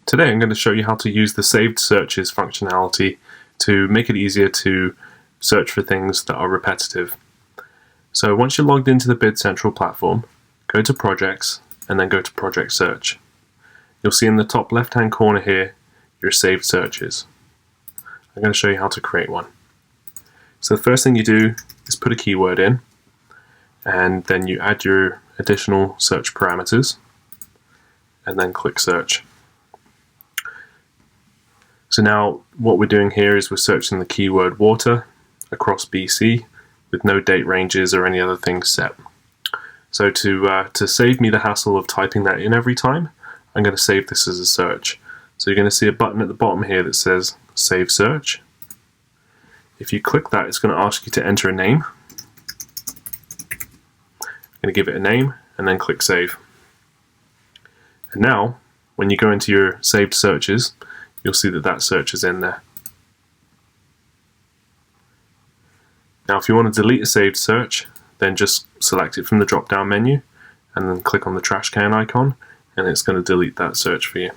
Today I'm going to show you how to use the saved searches functionality to make it easier to search for things that are repetitive. So once you're logged into the BidCentral platform, go to Projects and then go to Project Search. You'll see in the top left hand corner here your saved searches. I'm going to show you how to create one. So the first thing you do is put a keyword in, and then you add your additional search parameters and then click search. So now what we're doing here is we're searching the keyword water across BC with no date ranges or any other things set. So to save me the hassle of typing that in every time, I'm going to save this as a search. So you're going to see a button at the bottom here that says Save Search. If you click that, it's going to ask you to enter a name. I'm going to give it a name and then click Save. And now, when you go into your saved searches, you'll see that that search is in there. Now if you want to delete a saved search, then just select it from the drop down menu and then click on the trash can icon, and it's going to delete that search for you.